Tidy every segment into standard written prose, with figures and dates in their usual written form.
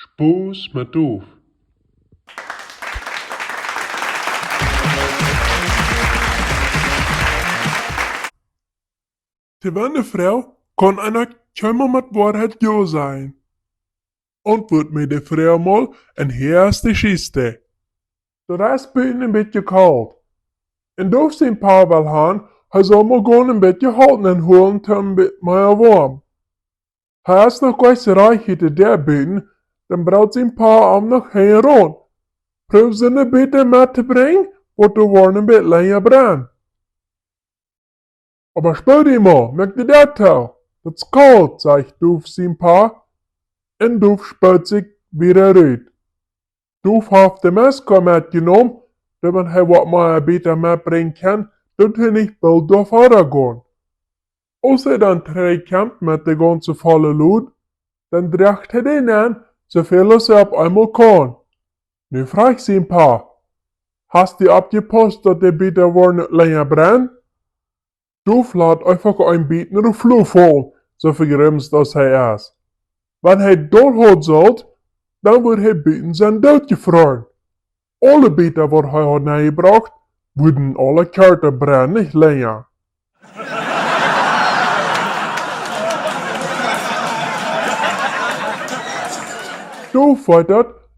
Spos Met Duf. Die Wendefrau kann einer Kämmer mit Wahrheit ja sein. Und wird mir die Frau mal ein erste Schiste. Der Rest bin ein bisschen kalt. En Duf sin pa wel han, hij zal maar gewoon een beetje houten en holen te een beetje meer warm. Hij is nog gleich reich der bieten, dan braucht zijn pa om nog heen rond. Proef ze een beetje met te brengen, wordt de warm een beetje länger brennen. Aber spür die mal, merkt ihr das auch? Das ist kalt, sagt Duf sein Pa. Und Duf spürt sich wieder rüt. Duf hat den Messer mitgenommen, damit er was mal ein bisschen mitbringen kann, dass er nicht bald durch gehen. Als er dann zurückkommt mit der ganzen vollen Lut, dann dreht er den an, so viel er auf einmal kann. Nu fragt sein Pa, hast du abgepasst, dass der bitte nicht länger brennt? Duf lässt einfach ein bisschen auf Luft fallen, so vergrimmt das er ist. Wenn er dort sollt, dann wird er bitten sein Tod gefroren. Alle Bieten, die er hat nachgebracht, würden alle Karten brennen, nicht länger. Duf weiß,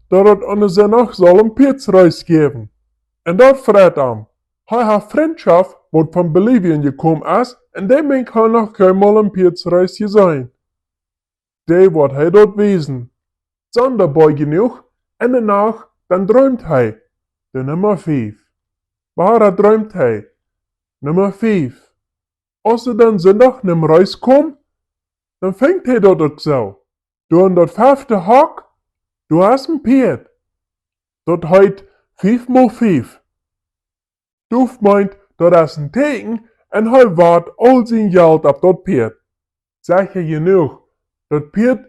dass es an der Nacht soll ein Pizzreis geben. Und das freut ihn. Er hat Freundschaft, die von Bolivien gekommen ist, und dem meint er noch kein Mal ein Pizzreis sein. Der wird er dort wiesen. Sonderbar genug, und danach, dann träumt er. Der Nummer 5. Waar träumt er? Nummer 5. Als er dann Sonntag nem Reis kommt, dann fängt er dort auch so. Du an dort 5. Hack, du hast ein Pferd. Dort heit 5 mal 5. Duf meint, dat is een teken en hij waard al zijn geld op dat Pferd. Zeg je genoeg, dat Pferd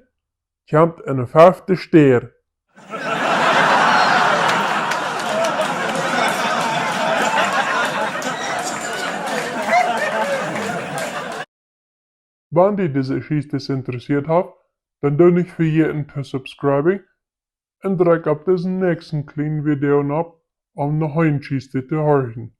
komt in de 5. Steer. Wenn dich diese Geschichte interessiert hat, dann tu nicht vergessen zu subscriben und drück auf diesen nächsten kleinen Video ab, um noch eine Geschichte zu hören.